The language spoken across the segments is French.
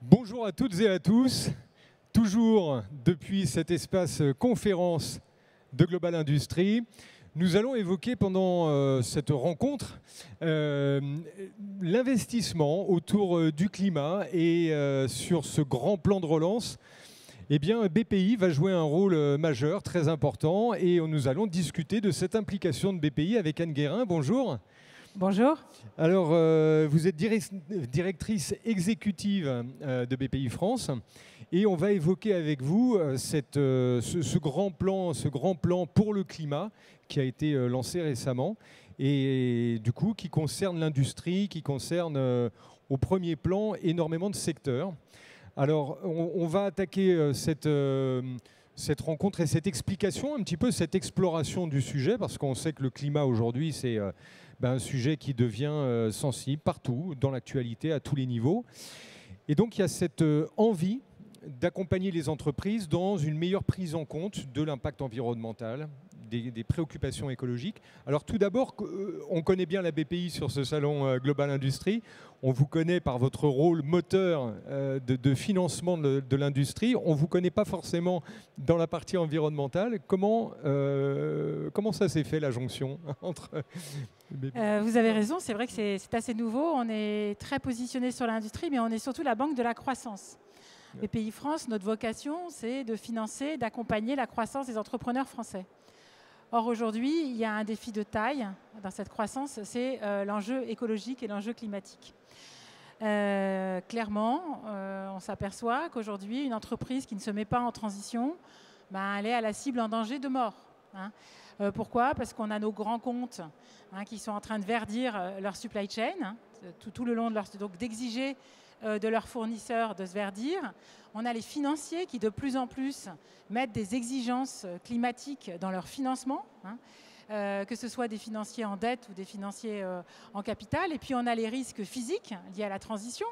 Bonjour à toutes et à tous, toujours depuis cet espace conférence de Global Industries. Nous allons évoquer pendant cette rencontre l'investissement autour du climat et sur ce grand plan de relance. Eh bien, BPI va jouer un rôle majeur, très important, et nous allons discuter de cette implication de BPI avec Anne Guérin. Bonjour. Bonjour. Alors, vous êtes directrice exécutive de BPI France et on va évoquer avec vous ce grand plan pour le climat qui a été lancé récemment et du coup qui concerne l'industrie, qui concerne au premier plan énormément de secteurs. Alors, on va attaquer cette rencontre et cette explication, un petit peu cette exploration du sujet, parce qu'on sait que le climat aujourd'hui, c'est un sujet qui devient sensible partout, dans l'actualité, à tous les niveaux. Et donc, il y a cette envie d'accompagner les entreprises dans une meilleure prise en compte de l'impact environnemental, des préoccupations écologiques. Alors tout d'abord, on connaît bien la BPI sur ce salon Global Industries. On vous connaît par votre rôle moteur de financement de l'industrie. On ne vous connaît pas forcément dans la partie environnementale. Comment ça s'est fait la jonction entre... Vous avez raison, c'est vrai que c'est assez nouveau. On est très positionné sur l'industrie, mais on est surtout la banque de la croissance. BPI France, notre vocation, c'est de financer, d'accompagner la croissance des entrepreneurs français. Or, aujourd'hui, il y a un défi de taille dans cette croissance, c'est l'enjeu écologique et l'enjeu climatique. Clairement, on s'aperçoit qu'aujourd'hui, une entreprise qui ne se met pas en transition, elle est à la cible en danger de mort. Pourquoi? Parce qu'on a nos grands comptes qui sont en train de verdir leur supply chain, tout le long de leur... Donc, d'exiger de leurs fournisseurs de se verdir. On a les financiers qui de plus en plus mettent des exigences climatiques dans leur financement, que ce soit des financiers en dette ou des financiers en capital. Et puis on a les risques physiques liés à la transition.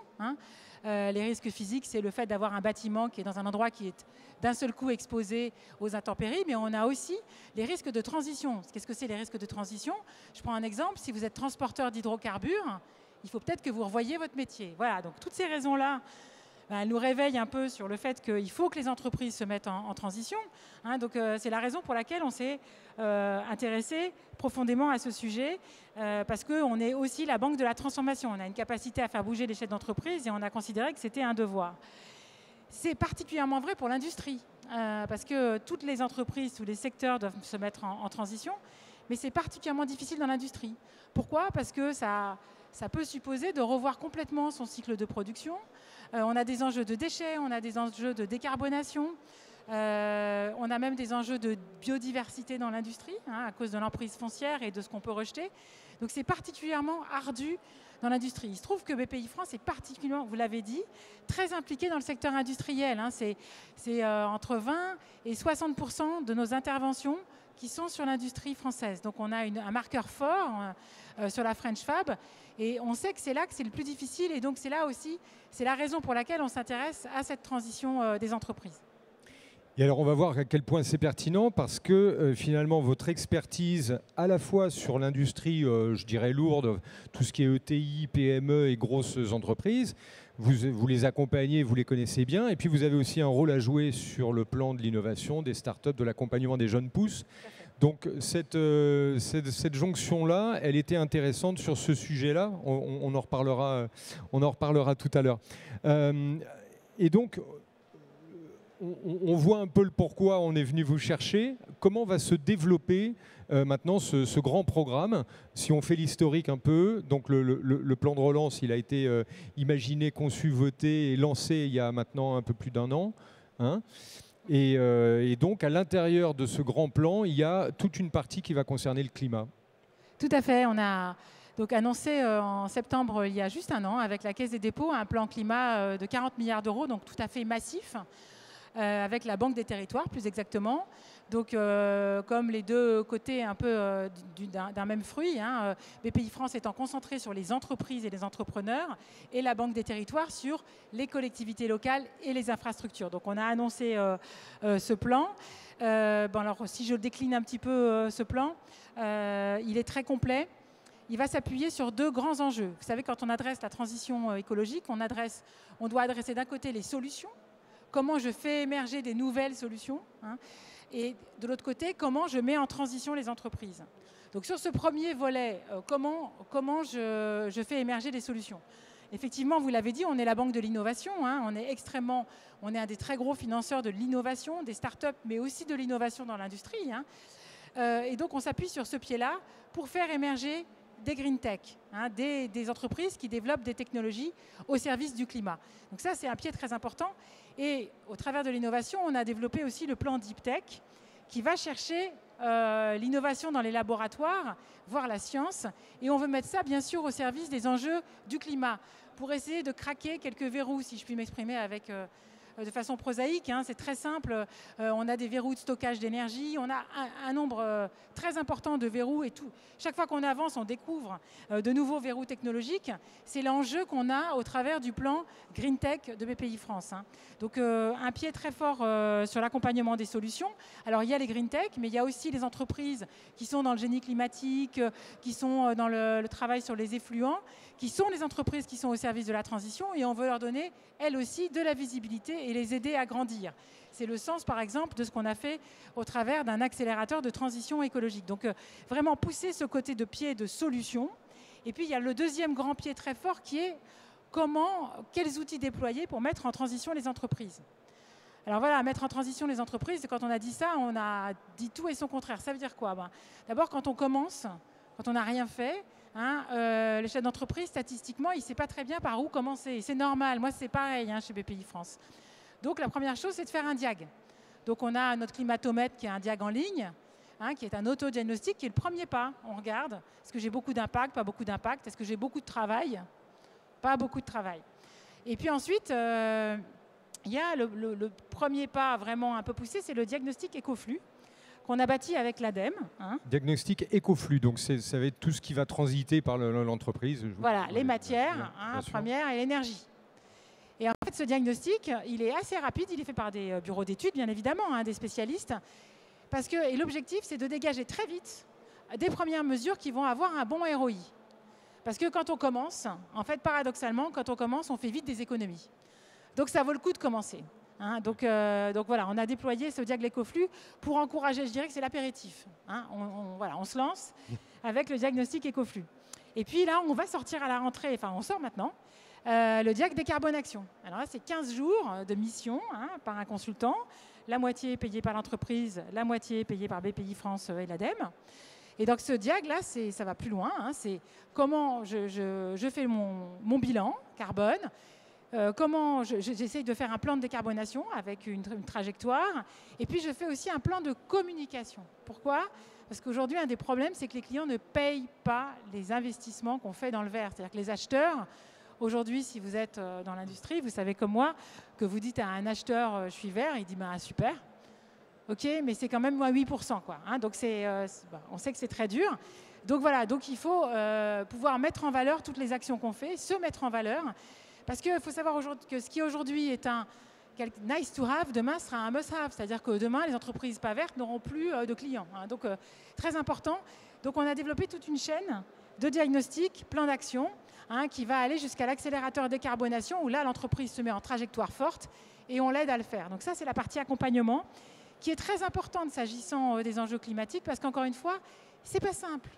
Les risques physiques, c'est le fait d'avoir un bâtiment qui est dans un endroit qui est d'un seul coup exposé aux intempéries, mais on a aussi les risques de transition. Qu'est-ce que c'est les risques de transition? Je prends un exemple, si vous êtes transporteur d'hydrocarbures, il faut peut-être que vous revoyiez votre métier. Voilà, donc toutes ces raisons-là, elles nous réveillent un peu sur le fait qu'il faut que les entreprises se mettent en transition. Donc c'est la raison pour laquelle on s'est intéressé profondément à ce sujet, parce qu'on est aussi la banque de la transformation. On a une capacité à faire bouger les chefs d'entreprise et on a considéré que c'était un devoir. C'est particulièrement vrai pour l'industrie, parce que toutes les entreprises, tous les secteurs doivent se mettre en transition, mais c'est particulièrement difficile dans l'industrie. Pourquoi? Parce que ça peut supposer de revoir complètement son cycle de production. On a des enjeux de déchets, on a des enjeux de décarbonation, on a même des enjeux de biodiversité dans l'industrie, à cause de l'emprise foncière et de ce qu'on peut rejeter. Donc c'est particulièrement ardu dans l'industrie. Il se trouve que BPI France est particulièrement, vous l'avez dit, très impliqué dans le secteur industriel. C'est entre 20 et 60% de nos interventions qui sont sur l'industrie française. Donc on a un marqueur fort sur la French Fab et on sait que c'est là que c'est le plus difficile et donc c'est là aussi, c'est la raison pour laquelle on s'intéresse à cette transition des entreprises. Et alors on va voir à quel point c'est pertinent parce que finalement votre expertise à la fois sur l'industrie, je dirais lourde, tout ce qui est ETI, PME et grosses entreprises, vous les accompagnez, vous les connaissez bien et puis vous avez aussi un rôle à jouer sur le plan de l'innovation, des startups, de l'accompagnement des jeunes pousses. Donc cette jonction-là, elle était intéressante sur ce sujet-là, on en reparlera tout à l'heure. Et donc, on voit un peu le pourquoi on est venu vous chercher. Comment va se développer maintenant ce grand programme? Si on fait l'historique un peu, donc le plan de relance, il a été imaginé, conçu, voté et lancé il y a maintenant un peu plus d'un an. Et donc, à l'intérieur de ce grand plan, il y a toute une partie qui va concerner le climat. Tout à fait. On a donc annoncé en septembre, il y a juste un an, avec la Caisse des dépôts, un plan climat de 40 milliards d'euros, donc tout à fait massif, avec la Banque des territoires, plus exactement. Donc, comme les deux côtés un peu d'un même fruit, BPI France étant concentré sur les entreprises et les entrepreneurs, et la Banque des territoires sur les collectivités locales et les infrastructures. Donc, on a annoncé ce plan. Alors, si je décline un petit peu ce plan, il est très complet. il va s'appuyer sur deux grands enjeux. Vous savez, quand on adresse la transition écologique, on doit adresser d'un côté les solutions, comment je fais émerger des nouvelles solutions, hein, et de l'autre côté, comment je mets en transition les entreprises. Donc sur ce premier volet, comment je fais émerger des solutions. Effectivement, vous l'avez dit, on est la banque de l'innovation, hein, on est un des très gros financeurs de l'innovation, des startups, mais aussi de l'innovation dans l'industrie. Hein. Et donc on s'appuie sur ce pied-là pour faire émerger des green tech, hein, des entreprises qui développent des technologies au service du climat. Donc ça, c'est un pied très important. Et au travers de l'innovation, on a développé aussi le plan Deep Tech qui va chercher l'innovation dans les laboratoires, voire la science. Et on veut mettre ça, bien sûr, au service des enjeux du climat pour essayer de craquer quelques verrous, si je puis m'exprimer de façon prosaïque, hein, c'est très simple. On a des verrous de stockage d'énergie, on a un nombre très important de verrous et tout. Chaque fois qu'on avance, on découvre de nouveaux verrous technologiques. C'est l'enjeu qu'on a au travers du plan Green Tech de BPI France. Hein. Donc un pied très fort sur l'accompagnement des solutions. Alors il y a les Green Tech, mais il y a aussi les entreprises qui sont dans le génie climatique, qui sont dans le travail sur les effluents, qui sont les entreprises qui sont au service de la transition et on veut leur donner, elles aussi, de la visibilité et les aider à grandir. C'est le sens, par exemple, de ce qu'on a fait au travers d'un accélérateur de transition écologique. Donc, vraiment pousser ce côté de pied de solution. Et puis, il y a le deuxième grand pied très fort qui est quels outils déployer pour mettre en transition les entreprises. Alors voilà, mettre en transition les entreprises, quand on a dit ça, on a dit tout et son contraire. Ça veut dire quoi? D'abord, quand on commence, quand on n'a rien fait, hein, le chef d'entreprise, statistiquement, il ne sait pas très bien par où commencer. C'est normal, moi c'est pareil, hein, chez BPI France. Donc la première chose, c'est de faire un diag. Donc on a notre climatomètre qui est un diag en ligne, hein, qui est un autodiagnostic, qui est le premier pas. On regarde, est-ce que j'ai beaucoup d'impact, pas beaucoup d'impact? Est-ce que j'ai beaucoup de travail? Pas beaucoup de travail. Et puis ensuite, il y a le premier pas vraiment un peu poussé, c'est le diagnostic écoflux qu'on a bâti avec l'ADEME. Hein. Diagnostic écoflux, donc ça va être tout ce qui va transiter par l'entreprise. Voilà, les matières premières et l'énergie. Et en fait, ce diagnostic, il est assez rapide, il est fait par des bureaux d'études, bien évidemment, hein, des spécialistes, et l'objectif, c'est de dégager très vite des premières mesures qui vont avoir un bon ROI. Parce que quand on commence, en fait, paradoxalement, quand on commence, on fait vite des économies. Donc ça vaut le coup de commencer. Hein, donc voilà, on a déployé ce diag écoflux pour encourager, je dirais que c'est l'apéritif. Hein, on se lance avec le diagnostic écoflux. Et puis là, on va sortir à la rentrée, enfin on sort maintenant, le diag décarbonation. Alors là, c'est 15 jours de mission, hein, par un consultant, la moitié payée par l'entreprise, la moitié payée par BPI France et l'ADEME. Et donc ce diag là, ça va plus loin, hein, c'est comment je fais mon bilan carbone, comment j'essaye de faire un plan de décarbonation avec une trajectoire, et puis je fais aussi un plan de communication. Pourquoi? Parce qu'aujourd'hui, un des problèmes, c'est que les clients ne payent pas les investissements qu'on fait dans le vert. C'est-à-dire que les acheteurs, aujourd'hui, si vous êtes dans l'industrie, vous savez comme moi, que vous dites à un acheteur, je suis vert, il dit, super, ok, mais c'est quand même moins 8%. Quoi, hein, donc on sait que c'est très dur. Donc voilà, donc il faut pouvoir mettre en valeur toutes les actions qu'on fait, se mettre en valeur. Parce qu'il faut savoir que ce qui aujourd'hui est un nice to have, demain sera un must have. C'est-à-dire que demain, les entreprises pas vertes n'auront plus de clients. Hein. Donc, très important. Donc, on a développé toute une chaîne de diagnostic, plan d'action, hein, qui va aller jusqu'à l'accélérateur décarbonation, où là, l'entreprise se met en trajectoire forte et on l'aide à le faire. Donc ça, c'est la partie accompagnement, qui est très importante s'agissant des enjeux climatiques, parce qu'encore une fois, c'est pas simple.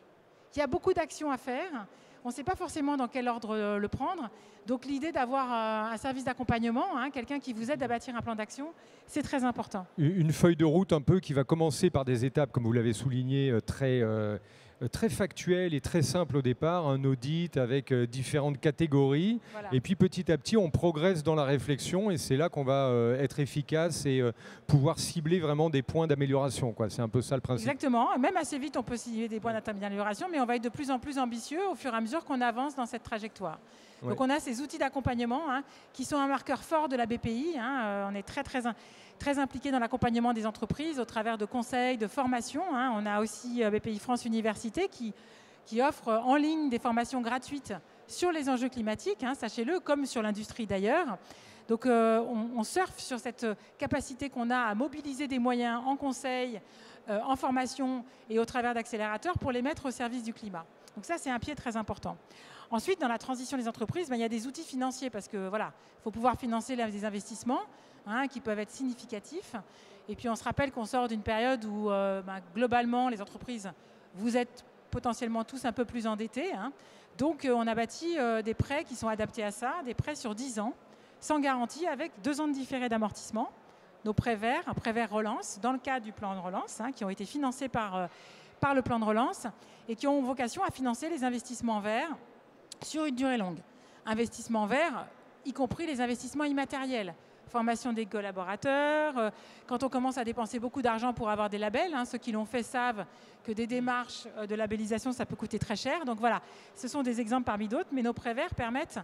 Il y a beaucoup d'actions à faire. On ne sait pas forcément dans quel ordre le prendre. Donc l'idée d'avoir un service d'accompagnement, hein, quelqu'un qui vous aide à bâtir un plan d'action, c'est très important. Une feuille de route un peu qui va commencer par des étapes, comme vous l'avez souligné, très factuelles et très simples au départ, un audit avec différentes catégories. Voilà. Et puis petit à petit, on progresse dans la réflexion et c'est là qu'on va être efficace et pouvoir cibler vraiment des points d'amélioration. C'est un peu ça le principe. Exactement. Même assez vite, on peut cibler des points d'amélioration, mais on va être de plus en plus ambitieux au fur et à mesure qu'on avance dans cette trajectoire. Ouais. Donc on a ces outils d'accompagnement, hein, qui sont un marqueur fort de la BPI. Hein, on est très impliqué dans l'accompagnement des entreprises au travers de conseils, de formations. Hein. On a aussi BPI France Université qui offre en ligne des formations gratuites sur les enjeux climatiques, hein, sachez-le, comme sur l'industrie d'ailleurs. Donc on surfe sur cette capacité qu'on a à mobiliser des moyens en conseil, en formation et au travers d'accélérateurs pour les mettre au service du climat. Donc ça, c'est un pied très important. Ensuite, dans la transition des entreprises, il y a des outils financiers parce que voilà, faut pouvoir financer des investissements qui peuvent être significatifs. Et puis on se rappelle qu'on sort d'une période où globalement les entreprises, vous êtes potentiellement tous un peu plus endettés. Donc on a bâti des prêts qui sont adaptés à ça, des prêts sur 10 ans, sans garantie, avec 2 ans de différé d'amortissement. Nos prêts verts, un prêt vert relance, dans le cadre du plan de relance, qui ont été financés par le plan de relance et qui ont vocation à financer les investissements verts sur une durée longue. Investissements verts, y compris les investissements immatériels. Formation des collaborateurs. Quand on commence à dépenser beaucoup d'argent pour avoir des labels, ceux qui l'ont fait savent que des démarches de labellisation, ça peut coûter très cher. Donc voilà, ce sont des exemples parmi d'autres, mais nos prêts verts permettent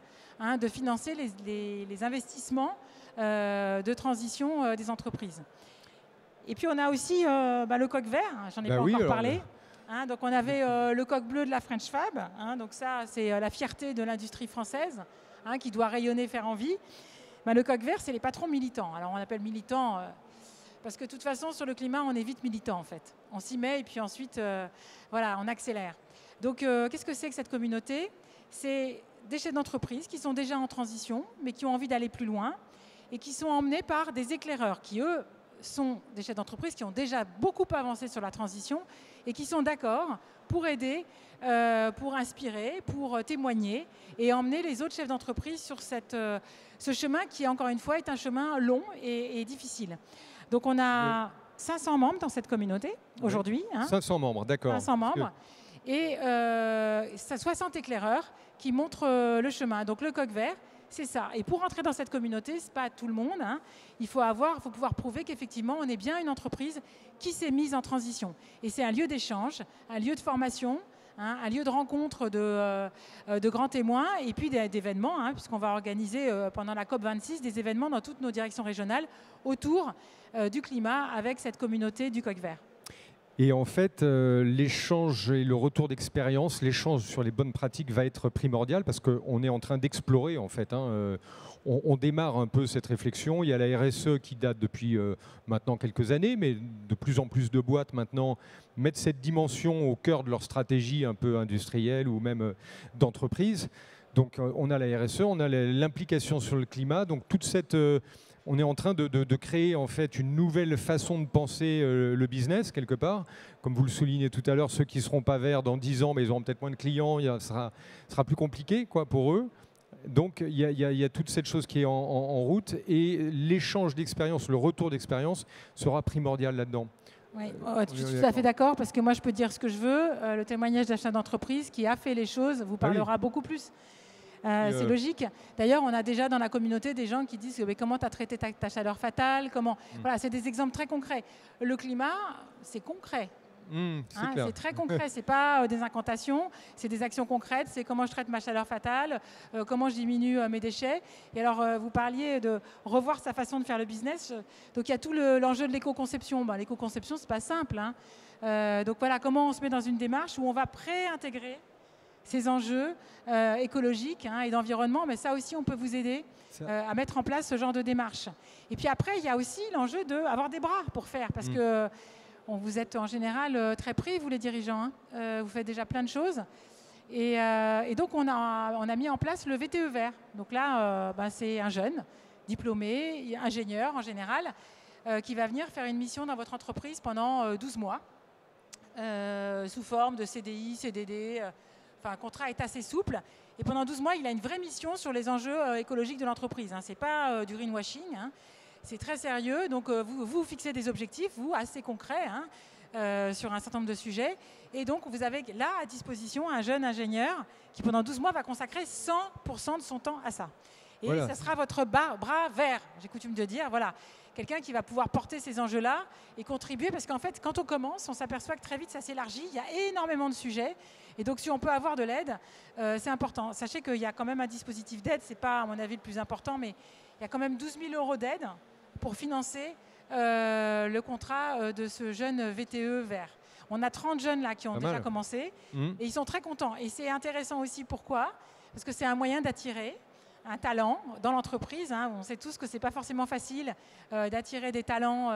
de financer les investissements de transition des entreprises. Et puis on a aussi le coq vert, j'en ai pas encore parlé. Donc on avait le coq bleu de la French Fab, donc ça c'est la fierté de l'industrie française qui doit rayonner, faire envie. Le coq vert, c'est les patrons militants. Alors on appelle militants parce que de toute façon sur le climat on est vite militant en fait. On s'y met et puis ensuite on accélère. Donc qu'est-ce que c'est que cette communauté? C'est des chefs d'entreprise qui sont déjà en transition mais qui ont envie d'aller plus loin et qui sont emmenés par des éclaireurs qui eux sont des chefs d'entreprise qui ont déjà beaucoup avancé sur la transition et qui sont d'accord pour aider, pour inspirer, pour témoigner et emmener les autres chefs d'entreprise sur ce chemin qui, encore une fois, est un chemin long et difficile. Donc on a 500 membres dans cette communauté aujourd'hui. 500 membres, d'accord. 500 membres. Et 60 éclaireurs qui montrent le chemin. Donc le coq vert, c'est ça. Et pour entrer dans cette communauté, ce n'est pas tout le monde. Il faut pouvoir prouver qu'effectivement, on est bien une entreprise qui s'est mise en transition. Et c'est un lieu d'échange, un lieu de formation, un lieu de rencontre de grands témoins et puis d'événements, puisqu'on va organiser pendant la COP26 des événements dans toutes nos directions régionales autour du climat avec cette communauté du coq vert. Et en fait, l'échange et le retour d'expérience, l'échange sur les bonnes pratiques va être primordial parce qu'on est en train d'explorer en fait. On démarre un peu cette réflexion. Il y a la RSE qui date depuis maintenant quelques années, mais de plus en plus de boîtes maintenant mettent cette dimension au cœur de leur stratégie un peu industrielle ou même d'entreprise. Donc on a la RSE, on a l'implication sur le climat. Donc toute cette... on est en train de créer en fait une nouvelle façon de penser le business quelque part. Comme vous le soulignez tout à l'heure, ceux qui ne seront pas verts dans 10 ans, mais ils auront peut-être moins de clients, ce sera plus compliqué pour eux. Donc il y a toute cette chose qui est en route et l'échange d'expérience, le retour d'expérience sera primordial là-dedans. Oui, je suis tout à fait d'accord parce que moi je peux dire ce que je veux. Le témoignage d'un chef d'entreprise qui a fait les choses vous parlera beaucoup plus. C'est logique. D'ailleurs, on a déjà dans la communauté des gens qui disent comment tu as traité ta chaleur fatale, comment. Voilà, c'est des exemples très concrets. Le climat, c'est concret. C'est très concret, c'est pas des incantations, c'est des actions concrètes, c'est comment je traite ma chaleur fatale, comment je diminue mes déchets. Et alors, vous parliez de revoir sa façon de faire le business. Donc, il y a tout l'enjeu de l'éco-conception. L'éco-conception, c'est pas simple. Donc, voilà, comment on se met dans une démarche où on va préintégrer ces enjeux écologiques et d'environnement, mais ça aussi, on peut vous aider à mettre en place ce genre de démarche. Et puis après, il y a aussi l'enjeu d'avoir des bras pour faire, parce que vous êtes en général très pris, vous les dirigeants. Vous faites déjà plein de choses. Et donc, on a mis en place le VTE vert. Donc là, c'est un jeune, diplômé, ingénieur en général, qui va venir faire une mission dans votre entreprise pendant 12 mois, sous forme de CDI, CDD. Un contrat est assez souple. Et pendant 12 mois, il a une vraie mission sur les enjeux écologiques de l'entreprise. Ce n'est pas du greenwashing. C'est très sérieux. Donc, vous fixez des objectifs, vous, assez concrets, sur un certain nombre de sujets. Et donc, vous avez là à disposition un jeune ingénieur qui, pendant 12 mois, va consacrer 100% de son temps à ça. Et voilà. Ça sera votre bras vert, j'ai coutume de dire. Voilà. Quelqu'un qui va pouvoir porter ces enjeux-là et contribuer. Parce qu'en fait, quand on commence, on s'aperçoit que très vite, ça s'élargit. Il y a énormément de sujets. Et donc, si on peut avoir de l'aide, c'est important. Sachez qu'il y a quand même un dispositif d'aide. Ce n'est pas, à mon avis, le plus important, mais il y a quand même 12 000 € d'aide pour financer le contrat de ce jeune VTE vert. On a 30 jeunes là qui ont déjà commencé et ils sont très contents. Et c'est intéressant aussi, pourquoi ? Parce que c'est un moyen d'attirer un talent dans l'entreprise. On sait tous que ce n'est pas forcément facile d'attirer des talents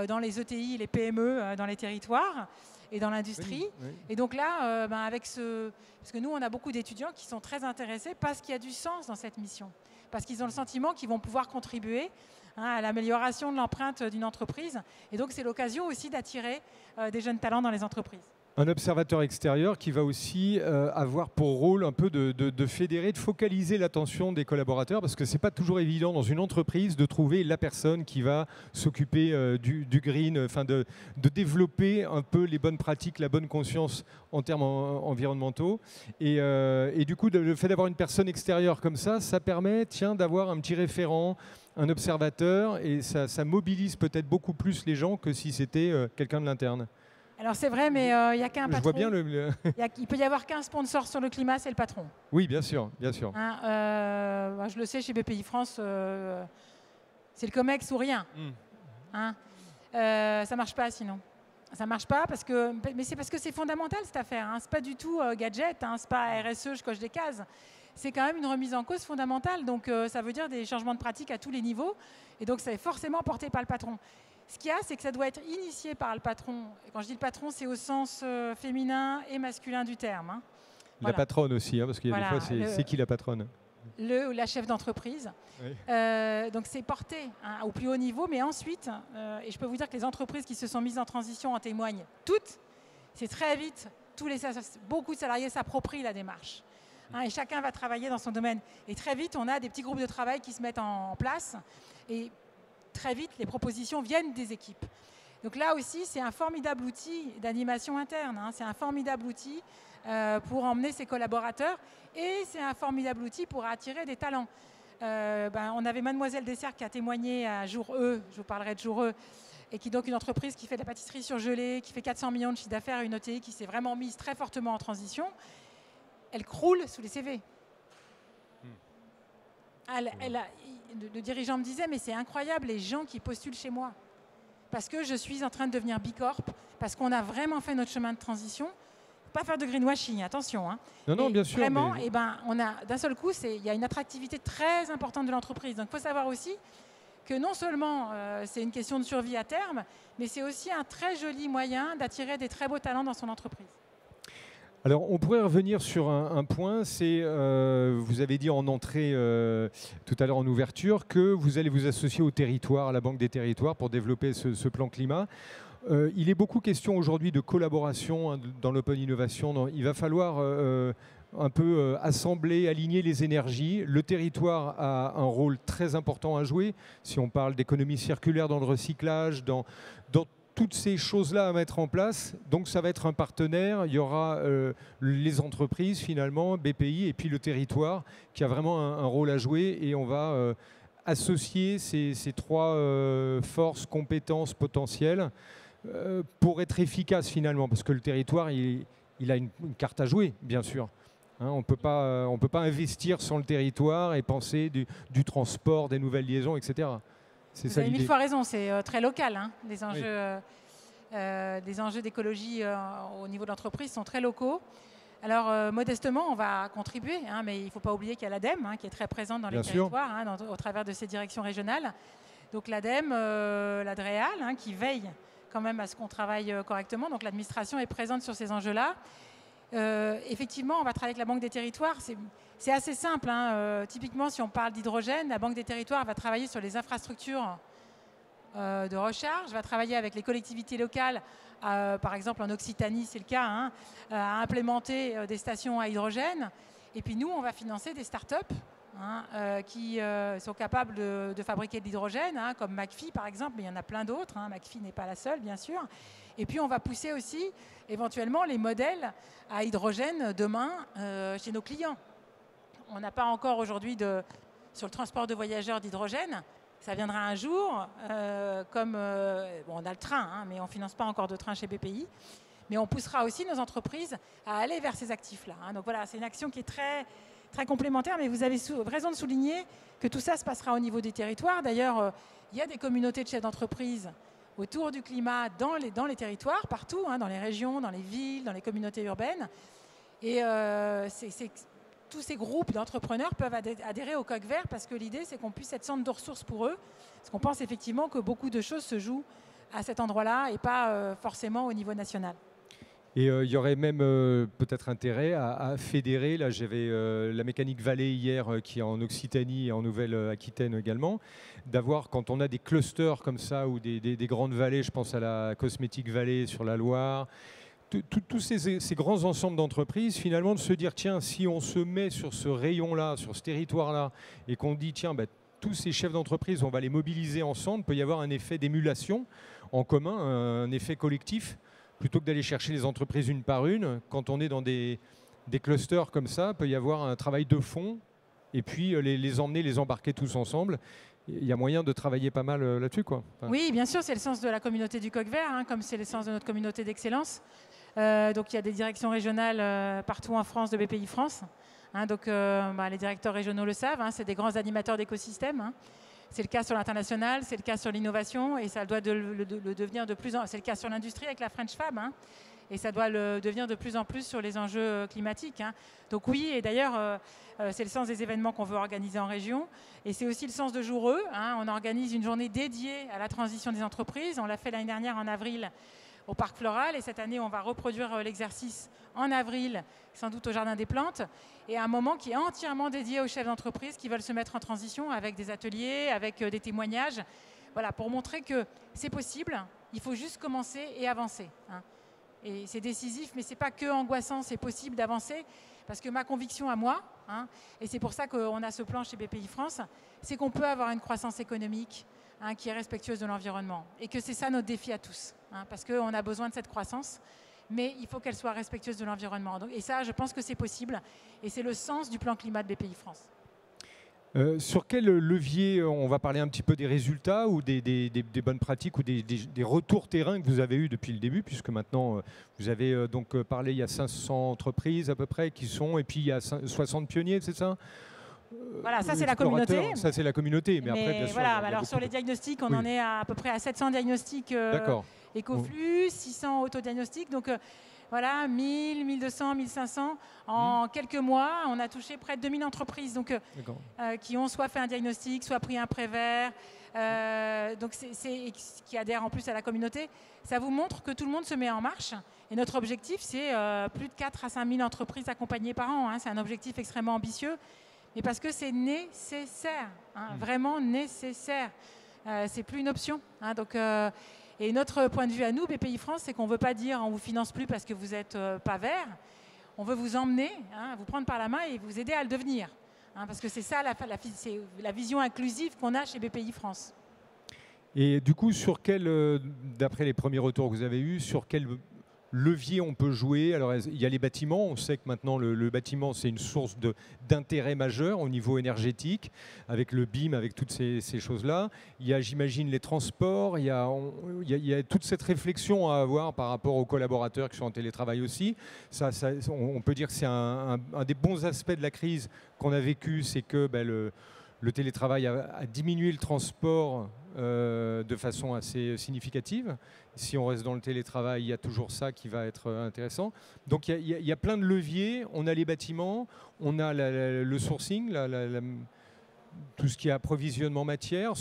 dans les ETI, les PME, dans les territoires et dans l'industrie. Oui, oui. Et donc là, parce que nous, on a beaucoup d'étudiants qui sont très intéressés parce qu'il y a du sens dans cette mission, parce qu'ils ont le sentiment qu'ils vont pouvoir contribuer à l'amélioration de l'empreinte d'une entreprise. Et donc, c'est l'occasion aussi d'attirer des jeunes talents dans les entreprises. Un observateur extérieur qui va aussi avoir pour rôle un peu de fédérer, de focaliser l'attention des collaborateurs, parce que ce n'est pas toujours évident dans une entreprise de trouver la personne qui va s'occuper du green, enfin de développer un peu les bonnes pratiques, la bonne conscience en termes environnementaux. Et du coup, le fait d'avoir une personne extérieure comme ça permet d'avoir un petit référent, un observateur, et ça mobilise peut-être beaucoup plus les gens que si c'était quelqu'un de l'interne. Alors c'est vrai, mais il n'y a qu'un patron. Je vois bien Il peut y avoir qu'un sponsor sur le climat, c'est le patron. Oui, bien sûr, bien sûr. Je le sais, chez BPI France, c'est le COMEX ou rien. Ça ne marche pas sinon. Ça ne marche pas, mais c'est parce que c'est fondamental cette affaire. Ce n'est pas du tout gadget, ce n'est pas RSE, je coche des cases. C'est quand même une remise en cause fondamentale. Donc ça veut dire des changements de pratique à tous les niveaux. Et donc ça est forcément porté par le patron. Ce qu'il y a, c'est que ça doit être initié par le patron. Et quand je dis le patron, c'est au sens féminin et masculin du terme. La patronne aussi, parce qu'il y a des fois, c'est qui la patronne? Le ou la chef d'entreprise. Oui. Donc c'est porté au plus haut niveau, mais ensuite, et je peux vous dire que les entreprises qui se sont mises en transition en témoignent toutes, c'est très vite, beaucoup de salariés s'approprient la démarche. Et chacun va travailler dans son domaine. Et très vite, on a des petits groupes de travail qui se mettent en place. Et très vite, les propositions viennent des équipes. Donc là aussi, c'est un formidable outil d'animation interne. C'est un formidable outil pour emmener ses collaborateurs et c'est un formidable outil pour attirer des talents. On avait Mademoiselle Dessert qui a témoigné à Jour E, je vous parlerai de Jour E, et qui est donc une entreprise qui fait de la pâtisserie surgelée, qui fait 400 millions de chiffre d'affaires, une ETI qui s'est vraiment mise très fortement en transition. Elle croule sous les CV. Le dirigeant me disait, mais c'est incroyable les gens qui postulent chez moi. Parce que je suis en train de devenir Bicorp, parce qu'on a vraiment fait notre chemin de transition. Pas faire de greenwashing, attention. Non, bien sûr. Vraiment, on a d'un seul coup, il y a une attractivité très importante de l'entreprise. Donc il faut savoir aussi que non seulement c'est une question de survie à terme, mais c'est aussi un très joli moyen d'attirer des très beaux talents dans son entreprise. Alors, on pourrait revenir sur un point, c'est, vous avez dit en entrée tout à l'heure en ouverture, que vous allez vous associer au territoire, à la Banque des Territoires, pour développer ce plan climat. Il est beaucoup question aujourd'hui de collaboration dans l'open innovation. Il va falloir un peu assembler, aligner les énergies. Le territoire a un rôle très important à jouer, si on parle d'économie circulaire dans le recyclage, dans toutes ces choses-là à mettre en place. Donc ça va être un partenaire, il y aura les entreprises finalement, BPI, et puis le territoire qui a vraiment un rôle à jouer, et on va associer ces trois forces, compétences potentielles pour être efficace finalement, parce que le territoire, il a une carte à jouer, bien sûr. On ne peut pas investir sans le territoire et penser du transport, des nouvelles liaisons, etc. Vous avez mille fois raison, c'est très local. Les enjeux, des enjeux d'écologie au niveau de l'entreprise sont très locaux. Alors, modestement, on va contribuer, mais il ne faut pas oublier qu'il y a l'ADEME qui est très présente dans les territoires, au travers de ses directions régionales. Donc l'ADEME, l'ADREAL, qui veille quand même à ce qu'on travaille correctement. Donc l'administration est présente sur ces enjeux-là. Effectivement, on va travailler avec la Banque des Territoires. C'est assez simple. Typiquement, si on parle d'hydrogène, la Banque des Territoires va travailler sur les infrastructures de recharge, va travailler avec les collectivités locales, par exemple en Occitanie, c'est le cas, à implémenter des stations à hydrogène. Et puis nous, on va financer des startups qui sont capables de fabriquer de l'hydrogène, comme McPhy par exemple, mais il y en a plein d'autres. McPhy n'est pas la seule, bien sûr. Et puis on va pousser aussi éventuellement les modèles à hydrogène demain chez nos clients. On n'a pas encore aujourd'hui sur le transport de voyageurs d'hydrogène. Ça viendra un jour, on a le train, mais on ne finance pas encore de train chez BPI. Mais on poussera aussi nos entreprises à aller vers ces actifs-là. Donc voilà, c'est une action qui est très, très complémentaire, mais vous avez raison de souligner que tout ça se passera au niveau des territoires. D'ailleurs, il y a des communautés de chefs d'entreprise autour du climat dans les territoires, partout, dans les régions, dans les villes, dans les communautés urbaines. Et tous ces groupes d'entrepreneurs peuvent adhérer au Coq Vert parce que l'idée, c'est qu'on puisse être centre de ressources pour eux. Parce qu'on pense effectivement que beaucoup de choses se jouent à cet endroit-là et pas forcément au niveau national. Et il y aurait même peut-être intérêt à fédérer. Là, j'avais la Mécanique Vallée hier, qui est en Occitanie et en Nouvelle-Aquitaine également, d'avoir, quand on a des clusters comme ça, ou des grandes vallées, je pense à la Cosmétique Vallée sur la Loire, tous ces grands ensembles d'entreprises, finalement, de se dire, tiens, si on se met sur ce rayon-là, sur ce territoire-là, et qu'on dit, tiens, bah, tous ces chefs d'entreprise, on va les mobiliser ensemble, il peut y avoir un effet d'émulation en commun, un effet collectif, plutôt que d'aller chercher les entreprises une par une. Quand on est dans des clusters comme ça, il peut y avoir un travail de fond, et puis les emmener, les embarquer tous ensemble. Il y a moyen de travailler pas mal là-dessus, quoi. Enfin, oui, bien sûr, c'est le sens de la communauté du Coq Vert, hein, comme c'est le sens de notre communauté d'excellence. Donc il y a des directions régionales partout en France de BPI France. Hein, donc les directeurs régionaux le savent, hein, c'est des grands animateurs d'écosystèmes. Hein. C'est le cas sur l'international, c'est le cas sur l'innovation et ça doit le devenir de plus en plus. C'est le cas sur l'industrie avec la French Fab, hein, et ça doit le devenir de plus en plus sur les enjeux climatiques. Hein. Donc oui, et d'ailleurs, c'est le sens des événements qu'on veut organiser en région. Et c'est aussi le sens de Jour E. Hein. On organise une journée dédiée à la transition des entreprises. On l'a fait l'année dernière en avril au Parc Floral. Et cette année, on va reproduire l'exercice en avril, sans doute au Jardin des Plantes. Et un moment qui est entièrement dédié aux chefs d'entreprise qui veulent se mettre en transition avec des ateliers, avec des témoignages. Voilà, pour montrer que c'est possible. Il faut juste commencer et avancer. Hein. Et c'est décisif, mais ce n'est pas que angoissant, c'est possible d'avancer. Parce que ma conviction à moi, hein, et c'est pour ça qu'on a ce plan chez BPI France, c'est qu'on peut avoir une croissance économique, hein, qui est respectueuse de l'environnement. Et que c'est ça notre défi à tous. Hein, parce qu'on a besoin de cette croissance, mais il faut qu'elle soit respectueuse de l'environnement. Et ça, je pense que c'est possible. Et c'est le sens du plan climat de BPI France. Sur quel levier, on va parler un petit peu des résultats ou des bonnes pratiques ou des retours terrain que vous avez eus depuis le début, puisque maintenant vous avez donc parlé, il y a 500 entreprises à peu près qui sont, et puis il y a 60 pionniers, c'est ça? Voilà, ça c'est la communauté. Ça c'est la communauté, mais après bien sûr. Voilà, alors sur les diagnostics, on en est à peu près à 700 diagnostics Ecoflux, 600 autodiagnostics, donc voilà, 1000, 1200, 1500. En quelques mois, on a touché près de 2000 entreprises donc, qui ont soit fait un diagnostic, soit pris un Prévert, donc qui adhèrent en plus à la communauté. Ça vous montre que tout le monde se met en marche. Et notre objectif, c'est plus de 4 à 5 000 entreprises accompagnées par an. Hein. C'est un objectif extrêmement ambitieux, mais parce que c'est nécessaire, hein, vraiment nécessaire. C'est plus une option. Hein, donc, et notre point de vue à nous, BPI France, c'est qu'on ne veut pas dire on ne vous finance plus parce que vous n'êtes pas vert. On veut vous emmener, hein, vous prendre par la main et vous aider à le devenir. Hein, parce que c'est ça la vision inclusive qu'on a chez BPI France. Et du coup, sur quel, d'après les premiers retours que vous avez eus, sur quel levier on peut jouer? Alors, il y a les bâtiments. On sait que maintenant, le bâtiment, c'est une source d'intérêt majeur au niveau énergétique, avec le BIM, avec toutes ces choses-là. Il y a, j'imagine, les transports. Il y a toute cette réflexion à avoir par rapport aux collaborateurs qui sont en télétravail aussi. On peut dire que c'est un des bons aspects de la crise qu'on a vécu, c'est que le télétravail a diminué le transport de façon assez significative. Si on reste dans le télétravail, il y a toujours ça qui va être intéressant. Donc il y a plein de leviers. On a les bâtiments, on a le sourcing, tout ce qui est approvisionnement matière.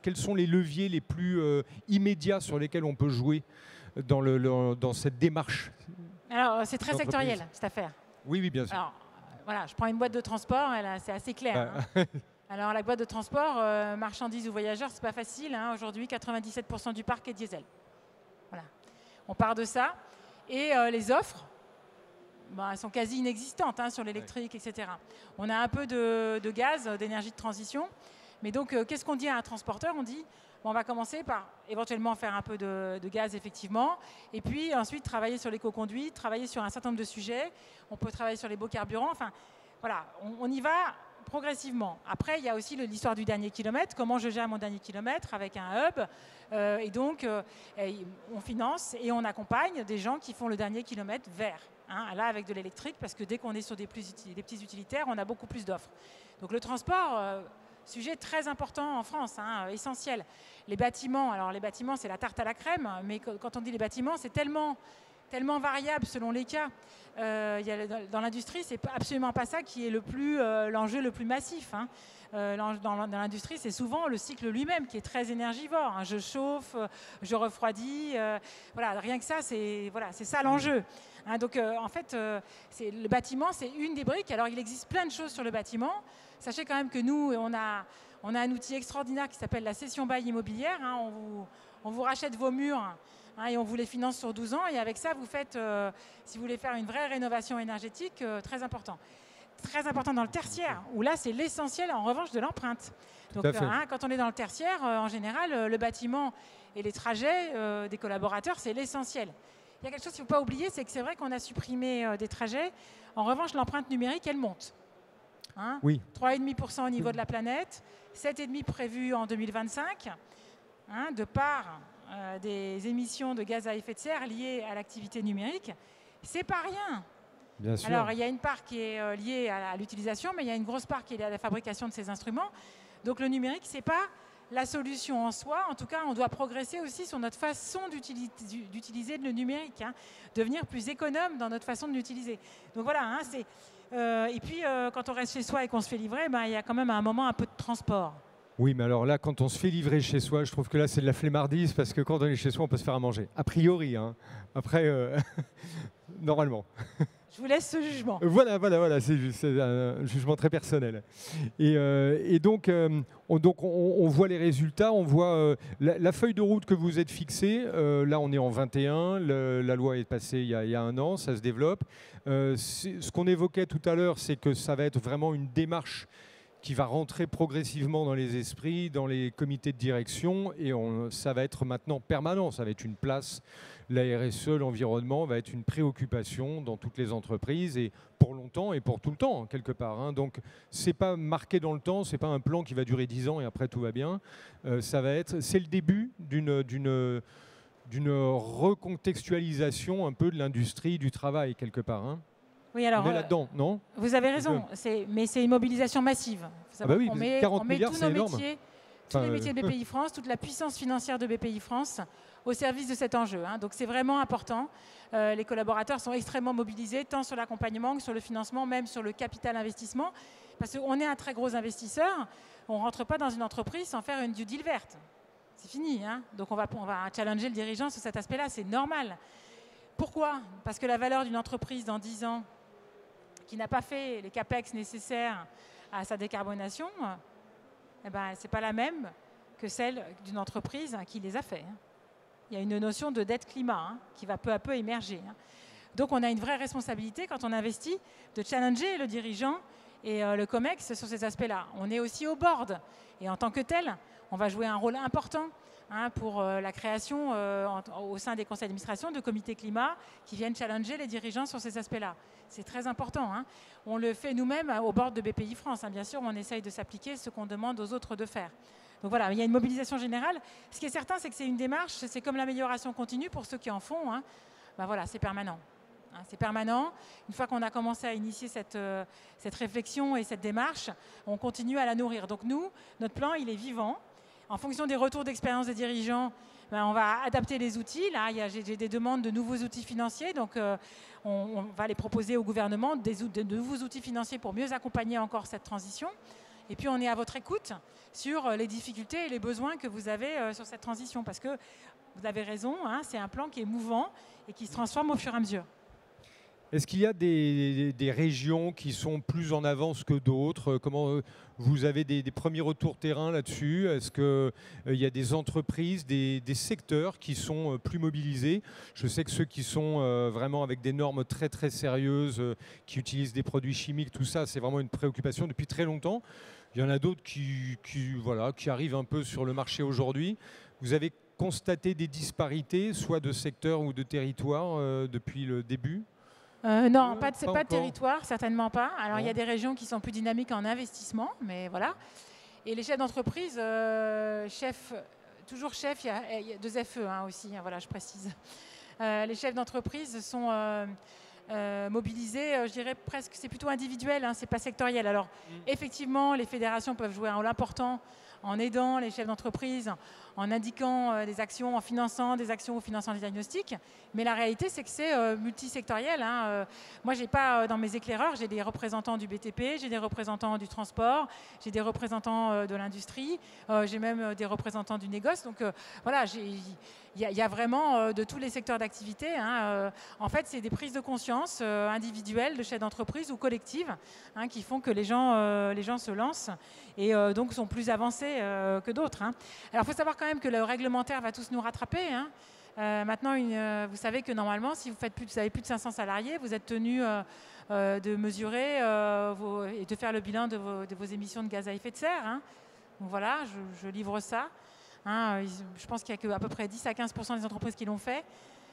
Quels sont les leviers les plus immédiats sur lesquels on peut jouer dans cette démarche? Alors c'est très sectoriel cette affaire. Oui, bien sûr. Alors, voilà, je prends une boîte de transport, c'est assez clair. Hein. Alors la boîte de transport, marchandises ou voyageurs, c'est pas facile. Hein. Aujourd'hui, 97% du parc est diesel. Voilà. On part de ça. Et les offres, elles sont quasi inexistantes, hein, sur l'électrique, etc. On a un peu de gaz, d'énergie de transition. Mais donc, qu'est-ce qu'on dit à un transporteur? On dit, on va commencer par éventuellement faire un peu de gaz, effectivement. Et puis ensuite, travailler sur l'éco-conduite, travailler sur un certain nombre de sujets. On peut travailler sur les beaux carburants. Enfin, voilà, on y va progressivement. Après, il y a aussi l'histoire du dernier kilomètre. Comment je gère mon dernier kilomètre avec un hub. Et donc, on finance et on accompagne des gens qui font le dernier kilomètre vert. Hein, là, avec de l'électrique, parce que dès qu'on est sur des petits utilitaires, on a beaucoup plus d'offres. Donc le transport, sujet très important en France, hein, essentiel. Les bâtiments, alors les bâtiments, c'est la tarte à la crème, mais quand on dit les bâtiments, c'est tellement tellement variable selon les cas. Dans l'industrie, c'est absolument pas ça qui est l'enjeu le plus massif. Hein. Dans l'industrie, c'est souvent le cycle lui-même qui est très énergivore. Hein. Je chauffe, je refroidis. Voilà, rien que ça, c'est ça l'enjeu. Hein, donc, en fait, le bâtiment, c'est une des briques. Alors, il existe plein de choses sur le bâtiment. Sachez quand même que nous, on a un outil extraordinaire qui s'appelle la cession bail immobilière. Hein. On vous rachète vos murs. Hein, et on vous les finance sur 12 ans. Et avec ça, vous faites, si vous voulez faire une vraie rénovation énergétique, très important. Très important dans le tertiaire, où là, c'est l'essentiel, en revanche, de l'empreinte. Donc, quand on est dans le tertiaire, en général, le bâtiment et les trajets des collaborateurs, c'est l'essentiel. Il y a quelque chose qu'il ne faut pas oublier, c'est que c'est vrai qu'on a supprimé des trajets. En revanche, l'empreinte numérique, elle monte. Hein, oui. 3,5% au niveau de la planète, 7,5% prévu en 2025, hein, de part des émissions de gaz à effet de serre liées à l'activité numérique. C'est pas rien. Bien sûr. Alors, il y a une part qui est liée à l'utilisation, mais il y a une grosse part qui est liée à la fabrication de ces instruments. Donc, le numérique, ce n'est pas la solution en soi. En tout cas, on doit progresser aussi sur notre façon d'utiliser le numérique, hein, devenir plus économe dans notre façon de l'utiliser. Donc, voilà. Hein, et puis, quand on reste chez soi et qu'on se fait livrer, il y a quand même à un moment un peu de transport. Oui, mais alors là, quand on se fait livrer chez soi, je trouve que là, c'est de la flemmardise parce que quand on est chez soi, on peut se faire à manger. A priori, hein. Après, normalement. Je vous laisse ce jugement. Voilà, c'est un jugement très personnel. Et donc, on voit les résultats, on voit la feuille de route que vous êtes fixée. Là, on est en 21, la loi est passée il y a un an, ça se développe. Ce qu'on évoquait tout à l'heure, c'est que ça va être vraiment une démarche qui va rentrer progressivement dans les esprits, dans les comités de direction, et ça va être maintenant permanent, ça va être une place. La RSE, l'environnement, va être une préoccupation dans toutes les entreprises, et pour longtemps et pour tout le temps, quelque part. Hein. Donc, ce n'est pas marqué dans le temps, ce n'est pas un plan qui va durer 10 ans et après tout va bien. C'est le début d'une recontextualisation un peu de l'industrie du travail, quelque part. Hein. Oui, alors, on est là-dedans, non? Vous avez raison, mais c'est une mobilisation massive. Oui, on met 40 milliards, tous c'est nos énorme. métiers, tous les métiers de BPI France, toute la puissance financière de BPI France au service de cet enjeu. Hein. Donc c'est vraiment important. Les collaborateurs sont extrêmement mobilisés, tant sur l'accompagnement que sur le financement, même sur le capital investissement. Parce qu'on est un très gros investisseur, on ne rentre pas dans une entreprise sans faire une due deal verte. C'est fini. Hein. Donc on va challenger le dirigeant sur cet aspect-là, c'est normal. Pourquoi? Parce que la valeur d'une entreprise dans 10 ans, qui n'a pas fait les CAPEX nécessaires à sa décarbonation, ce n'est pas la même que celle d'une entreprise qui les a fait. Hein. Il y a une notion de dette climat qui va peu à peu émerger. Hein. Donc on a une vraie responsabilité quand on investit de challenger le dirigeant et le COMEX sur ces aspects-là. On est aussi au board et en tant que tel, on va jouer un rôle important pour la création au sein des conseils d'administration de comités climat qui viennent challenger les dirigeants sur ces aspects-là. C'est très important. Hein. On le fait nous-mêmes au board de BPI France. Hein. Bien sûr, on essaye de s'appliquer ce qu'on demande aux autres de faire. Donc voilà, il y a une mobilisation générale. Ce qui est certain, c'est que c'est une démarche, c'est comme l'amélioration continue pour ceux qui en font. Hein. Voilà, c'est permanent. Hein, c'est permanent. Une fois qu'on a commencé à initier cette réflexion et cette démarche, on continue à la nourrir. Donc nous, notre plan, il est vivant. En fonction des retours d'expérience des dirigeants, on va adapter les outils. Là, j'ai des demandes de nouveaux outils financiers. Donc, on va les proposer au gouvernement, de nouveaux outils financiers pour mieux accompagner encore cette transition. Et puis, on est à votre écoute sur les difficultés et les besoins que vous avez sur cette transition. Parce que vous avez raison, hein, c'est un plan qui est mouvant et qui se transforme au fur et à mesure. Est-ce qu'il y a des régions qui sont plus en avance que d'autres? Comment vous avez des premiers retours terrain là-dessus? Est-ce qu'il y a des entreprises, des secteurs qui sont plus mobilisés? Je sais que ceux qui sont vraiment avec des normes très très sérieuses, qui utilisent des produits chimiques, tout ça, c'est vraiment une préoccupation depuis très longtemps. Il y en a d'autres qui arrivent un peu sur le marché aujourd'hui. Vous avez constaté des disparités, soit de secteur ou de territoire, depuis le début? Non, pas de territoire, certainement pas. Alors, il y a des régions qui sont plus dynamiques en investissement, mais voilà. Et les chefs d'entreprise, toujours chefs, il y a 2 FE aussi, hein, voilà, je précise. Les chefs d'entreprise sont mobiliser, je dirais presque, c'est plutôt individuel, hein, c'est pas sectoriel. Alors effectivement, les fédérations peuvent jouer un rôle important en aidant les chefs d'entreprise, en indiquant des actions, en finançant des actions ou finançant des diagnostics. Mais la réalité, c'est que c'est multisectoriel. Hein. Moi, j'ai pas dans mes éclaireurs, j'ai des représentants du BTP, j'ai des représentants du transport, j'ai des représentants de l'industrie, j'ai même des représentants du négoce. Donc voilà, il y a vraiment de tous les secteurs d'activité. Hein. En fait, c'est des prises de conscience individuelles de chefs d'entreprise ou collectives, hein, qui font que les gens se lancent et donc sont plus avancés que d'autres. Hein. Alors, il faut savoir quand même que le réglementaire va tous nous rattraper. Hein. Maintenant, vous savez que normalement, si vous avez plus de 500 salariés, vous êtes tenu de mesurer et de faire le bilan de vos émissions de gaz à effet de serre. Hein. Donc voilà, je livre ça. Hein, je pense qu'il n'y a qu'à peu près 10 à 15% des entreprises qui l'ont fait.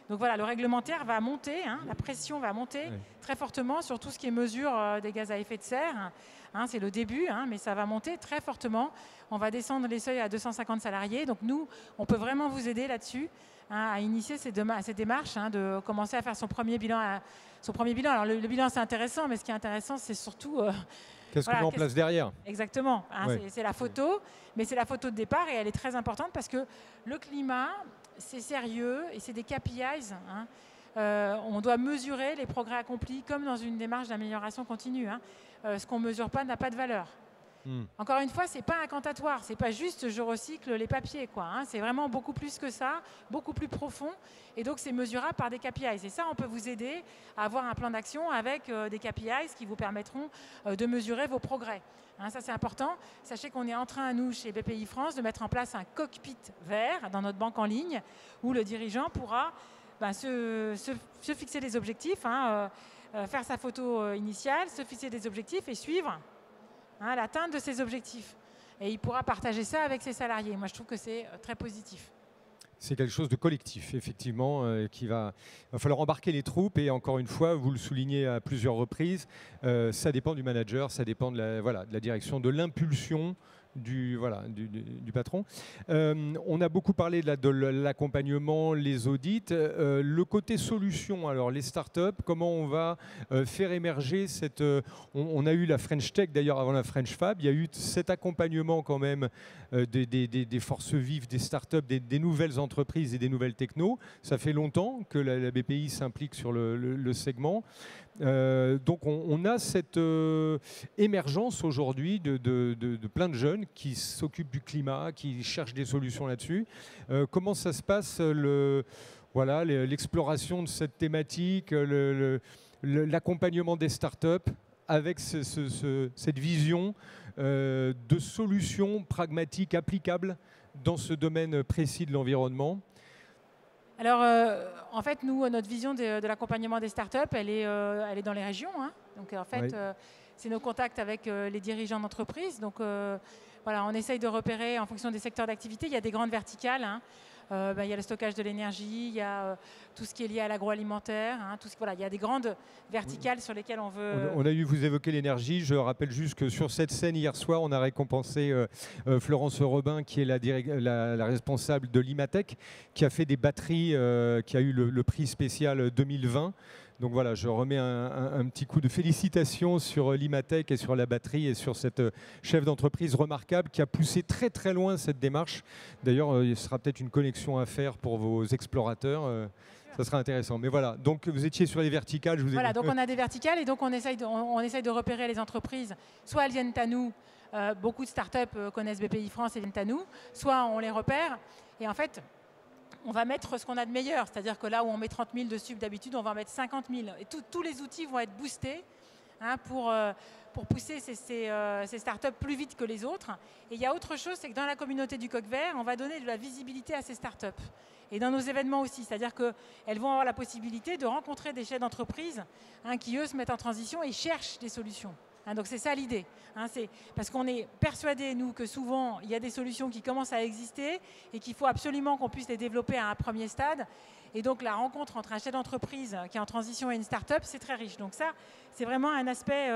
Donc voilà, le réglementaire va monter, hein, la pression va monter très fortement sur tout ce qui est mesure des gaz à effet de serre. Hein, c'est le début, hein, mais ça va monter très fortement. On va descendre les seuils à 250 salariés. Donc nous, on peut vraiment vous aider là-dessus, hein, à initier cette démarche, hein, de commencer à faire son premier bilan. Alors le bilan, c'est intéressant, mais ce qui est intéressant, c'est surtout... Qu'est-ce qu'on met en place derrière? Exactement. Hein, c'est la photo, mais c'est la photo de départ et elle est très importante parce que le climat, c'est sérieux et c'est des KPIs. Hein. On doit mesurer les progrès accomplis comme dans une démarche d'amélioration continue. Hein. Ce qu'on ne mesure pas n'a pas de valeur. Encore une fois, ce n'est pas incantatoire, ce n'est pas juste je recycle les papiers, quoi, hein. C'est vraiment beaucoup plus que ça, beaucoup plus profond. Et donc, c'est mesurable par des KPIs. Et ça, on peut vous aider à avoir un plan d'action avec des KPIs qui vous permettront de mesurer vos progrès. Hein, ça, c'est important. Sachez qu'on est en train, nous, chez BPI France, de mettre en place un cockpit vert dans notre banque en ligne où le dirigeant pourra se fixer des objectifs, hein, faire sa photo initiale, se fixer des objectifs et suivre, hein, l'atteinte de ses objectifs. Et il pourra partager ça avec ses salariés. Moi, je trouve que c'est très positif. C'est quelque chose de collectif, effectivement, il va falloir embarquer les troupes. Et encore une fois, vous le soulignez à plusieurs reprises, ça dépend du manager, ça dépend de la direction, de l'impulsion du patron. On a beaucoup parlé de l'accompagnement, les audits. Le côté solution, alors les startups, comment on va faire émerger cette... on a eu la French Tech d'ailleurs avant la French Fab, il y a eu cet accompagnement quand même des forces vives, des startups, des nouvelles entreprises et des nouvelles technos. Ça fait longtemps que la BPI s'implique sur le segment. Donc on a cette émergence aujourd'hui de plein de jeunes qui s'occupent du climat, qui cherchent des solutions là-dessus. Comment ça se passe, l'exploration de cette thématique, l'accompagnement des startups avec cette vision de solutions pragmatiques applicables dans ce domaine précis de l'environnement? Alors, en fait, nous, notre vision de l'accompagnement des startups, elle est dans les régions. Hein. Donc, en fait, c'est nos contacts avec les dirigeants d'entreprise. Donc, voilà, on essaye de repérer en fonction des secteurs d'activité. Il y a des grandes verticales. Hein. Il y a le stockage de l'énergie, il y a tout ce qui est lié à l'agroalimentaire. Hein, il y a des grandes verticales sur lesquelles on veut... On a eu, vous évoquez l'énergie. Je rappelle juste que sur cette scène, hier soir, on a récompensé Florence Robin, qui est la responsable de l'Imatec, qui a fait des batteries, qui a eu le prix spécial 2020. Donc voilà, je remets un petit coup de félicitations sur l'Imatec et sur la batterie et sur cette chef d'entreprise remarquable qui a poussé très très loin cette démarche. D'ailleurs, il sera peut-être une connexion à faire pour vos explorateurs. Ça sera intéressant. Mais voilà, donc vous étiez sur les verticales. Voilà, donc on a des verticales et donc on essaye de repérer les entreprises. Soit elles viennent à nous, beaucoup de startups connaissent BPI France et viennent à nous, soit on les repère. Et en fait, on va mettre ce qu'on a de meilleur. C'est-à-dire que là où on met 30 000 dessus, d'habitude, on va en mettre 50 000. Et tous les outils vont être boostés, hein, pour pousser ces startups plus vite que les autres. Et il y a autre chose, c'est que dans la communauté du Coq Vert, on va donner de la visibilité à ces startups. Et dans nos événements aussi, c'est-à-dire qu'elles vont avoir la possibilité de rencontrer des chefs d'entreprise, hein, qui, eux, se mettent en transition et cherchent des solutions. Hein, donc c'est ça l'idée. Hein, parce qu'on est persuadés, nous, que souvent, il y a des solutions qui commencent à exister et qu'il faut absolument qu'on puisse les développer à un premier stade. Et donc la rencontre entre un chef d'entreprise qui est en transition et une start-up, c'est très riche. Donc ça, c'est vraiment un aspect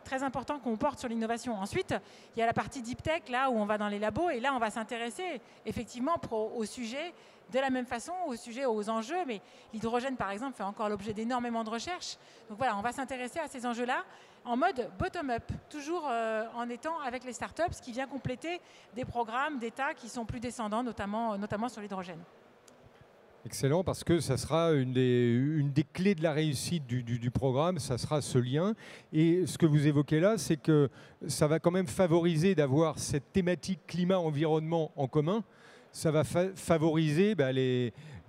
très important qu'on porte sur l'innovation. Ensuite, il y a la partie deep tech, là où on va dans les labos, et là on va s'intéresser effectivement au sujet, de la même façon, au sujet, aux enjeux, mais l'hydrogène par exemple fait encore l'objet d'énormément de recherches. Donc voilà, on va s'intéresser à ces enjeux-là en mode bottom-up, toujours en étant avec les startups, ce qui vient compléter des programmes d'État qui sont plus descendants, notamment sur l'hydrogène. Excellent, parce que ça sera une des clés de la réussite du programme, ça sera ce lien. Et ce que vous évoquez là, c'est que ça va quand même favoriser d'avoir cette thématique climat-environnement en commun. Ça va favoriser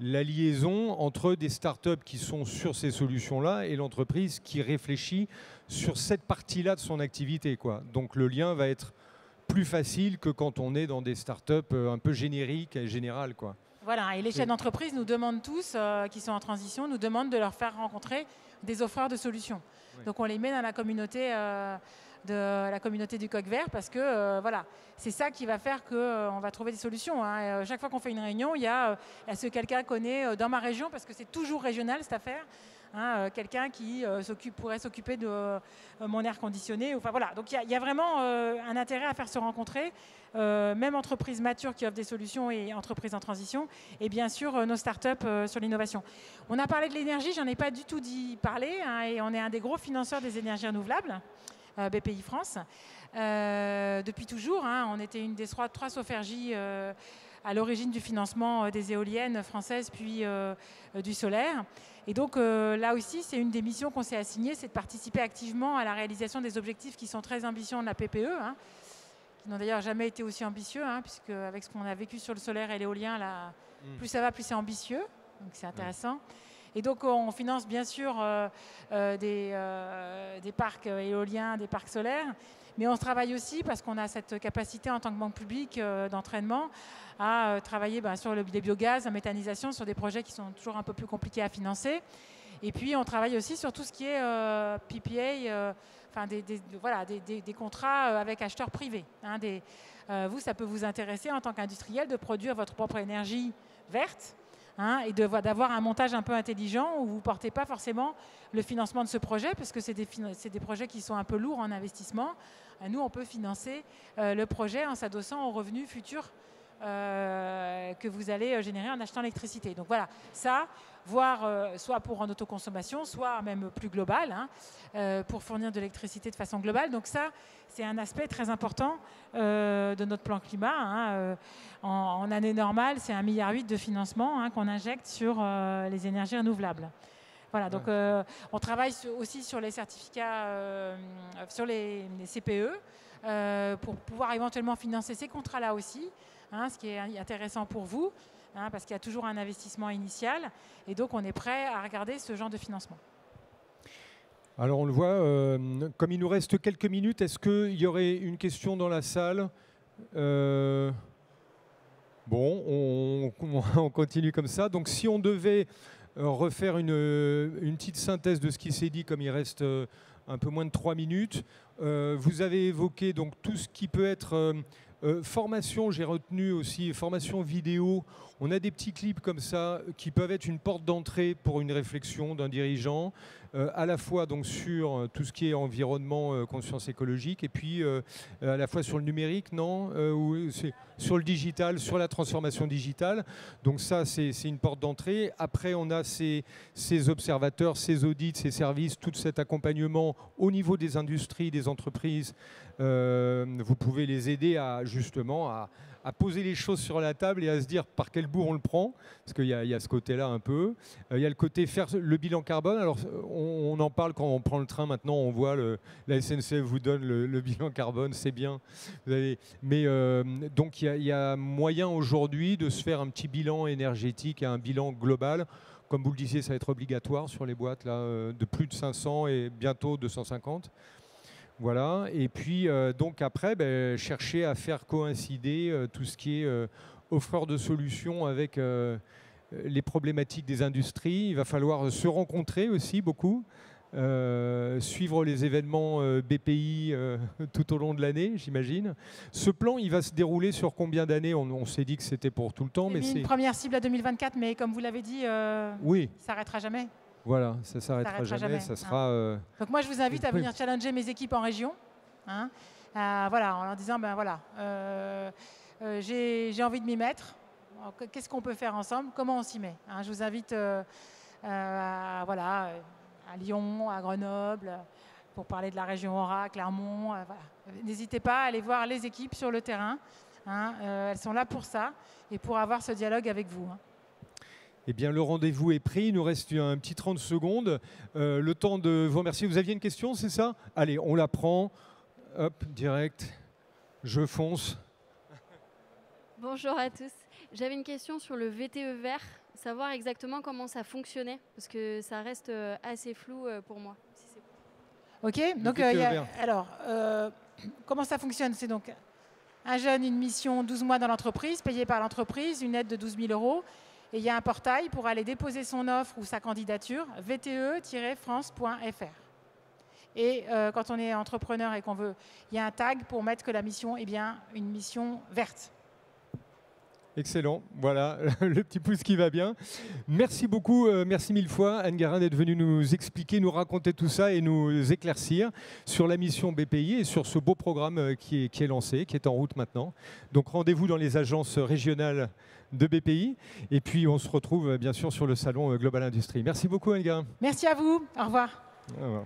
la liaison entre des startups qui sont sur ces solutions-là et l'entreprise qui réfléchit sur cette partie-là de son activité, quoi. Donc le lien va être plus facile que quand on est dans des startups un peu génériques et générales, quoi. Voilà, et les chefs d'entreprise nous demandent tous, qui sont en transition, nous demandent de leur faire rencontrer des offreurs de solutions. Oui. Donc on les met dans la communauté du coq vert parce que voilà, c'est ça qui va faire qu'on va trouver des solutions. Hein. Chaque fois qu'on fait une réunion, il y a est-ce que quelqu'un connaît dans ma région, parce que c'est toujours régional cette affaire, hein, quelqu'un qui pourrait s'occuper de mon air conditionné. Enfin voilà, donc il y a vraiment un intérêt à faire se rencontrer. Même entreprises matures qui offrent des solutions et entreprises en transition, et bien sûr nos startups sur l'innovation. On a parlé de l'énergie, j'en ai pas du tout parlé, hein, et on est un des gros financeurs des énergies renouvelables, BPI France. Depuis toujours, hein, on était une des trois Sofergie à l'origine du financement des éoliennes françaises, puis du solaire. Et donc là aussi, c'est une des missions qu'on s'est assignée, c'est de participer activement à la réalisation des objectifs qui sont très ambitieux de la PPE, hein, qui n'ont d'ailleurs jamais été aussi ambitieux, hein, puisque avec ce qu'on a vécu sur le solaire et l'éolien, là, plus ça va, plus c'est ambitieux. Donc c'est intéressant. Et donc on finance bien sûr des parcs éoliens, des parcs solaires, mais on travaille aussi, parce qu'on a cette capacité en tant que banque publique d'entraînement, à travailler sur les biogaz, la méthanisation, sur des projets qui sont toujours un peu plus compliqués à financer. Et puis on travaille aussi sur tout ce qui est PPA, enfin des contrats avec acheteurs privés. Hein, vous, ça peut vous intéresser en tant qu'industriel de produire votre propre énergie verte, hein, et d'avoir un montage un peu intelligent où vous ne portez pas forcément le financement de ce projet, parce que c'est des projets qui sont un peu lourds en investissement. Nous, on peut financer le projet en s'adossant aux revenus futurs que vous allez générer en achetant l'électricité. Donc voilà, ça, voire soit pour en autoconsommation, soit même plus global, hein, pour fournir de l'électricité de façon globale. Donc ça, c'est un aspect très important de notre plan climat. Hein. En année normale, c'est 1,8 milliard de financement, hein, qu'on injecte sur les énergies renouvelables. Voilà, donc on travaille aussi sur les certificats, sur les CPE, pour pouvoir éventuellement financer ces contrats-là aussi, hein, ce qui est intéressant pour vous, hein, parce qu'il y a toujours un investissement initial, et donc on est prêt à regarder ce genre de financement. Alors on le voit, comme il nous reste quelques minutes, est-ce qu'il y aurait une question dans la salle? Bon, on continue comme ça. Donc si on devait refaire une petite synthèse de ce qui s'est dit, comme il reste un peu moins de 3 minutes, vous avez évoqué donc tout ce qui peut être formation, j'ai retenu aussi formation vidéo. On a des petits clips comme ça qui peuvent être une porte d'entrée pour une réflexion d'un dirigeant, à la fois donc sur tout ce qui est environnement, conscience écologique, et puis à la fois sur le numérique, non, ou c'est sur le digital, sur la transformation digitale. Donc ça, c'est une porte d'entrée. Après, on a ces observateurs, ces audits, ces services, tout cet accompagnement au niveau des industries, des entreprises. Vous pouvez les aider justement à poser les choses sur la table et à se dire par quel bout on le prend, parce qu'il y a ce côté-là un peu. Il y a le côté faire le bilan carbone. Alors on en parle quand on prend le train maintenant, on voit la SNCF vous donne le bilan carbone, c'est bien. Mais donc il y a moyen aujourd'hui de se faire un petit bilan énergétique et un bilan global. Comme vous le disiez, ça va être obligatoire sur les boîtes là, de plus de 500 et bientôt 250. Voilà, et puis donc après, chercher à faire coïncider tout ce qui est offreur de solutions avec les problématiques des industries. Il va falloir se rencontrer aussi beaucoup. suivre les événements BPI tout au long de l'année, j'imagine. Ce plan, il va se dérouler sur combien d'années? On s'est dit que c'était pour tout le temps. Mais c'est une première cible à 2024, mais comme vous l'avez dit, oui. Ça s'arrêtera jamais. Voilà, ça s'arrêtera jamais. Ça sera, donc moi, je vous invite à venir challenger mes équipes en région. Hein, voilà, en leur disant, ben voilà, j'ai envie de m'y mettre. Qu'est-ce qu'on peut faire ensemble? Comment on s'y met? Hein, je vous invite voilà, à Lyon, à Grenoble, pour parler de la région Aura, Clermont. Voilà. N'hésitez pas à aller voir les équipes sur le terrain. Hein, elles sont là pour ça et pour avoir ce dialogue avec vous. Hein. Eh bien, le rendez-vous est pris. Il nous reste un petit 30 secondes. Le temps de vous remercier. Vous aviez une question, c'est ça? Allez, on la prend. Hop, direct. Je fonce. Bonjour à tous. J'avais une question sur le VTE vert, savoir exactement comment ça fonctionnait, parce que ça reste assez flou pour moi. Si ok, donc alors, comment ça fonctionne? C'est donc un jeune, une mission 12 mois dans l'entreprise, payée par l'entreprise, une aide de 12 000 €. Et il y a un portail pour aller déposer son offre ou sa candidature, vte-france.fr. Et quand on est entrepreneur et qu'on veut, il y a un tag pour mettre que la mission est bien une mission verte. Excellent, voilà, le petit pouce qui va bien. Merci beaucoup, merci mille fois Anne Garin d'être venue nous expliquer, nous raconter tout ça et nous éclaircir sur la mission BPI et sur ce beau programme qui est lancé, qui est en route maintenant. Donc rendez-vous dans les agences régionales de BPI et puis on se retrouve bien sûr sur le salon Global Industrie. Merci beaucoup Anne Garin. Merci à vous, au revoir. Au revoir.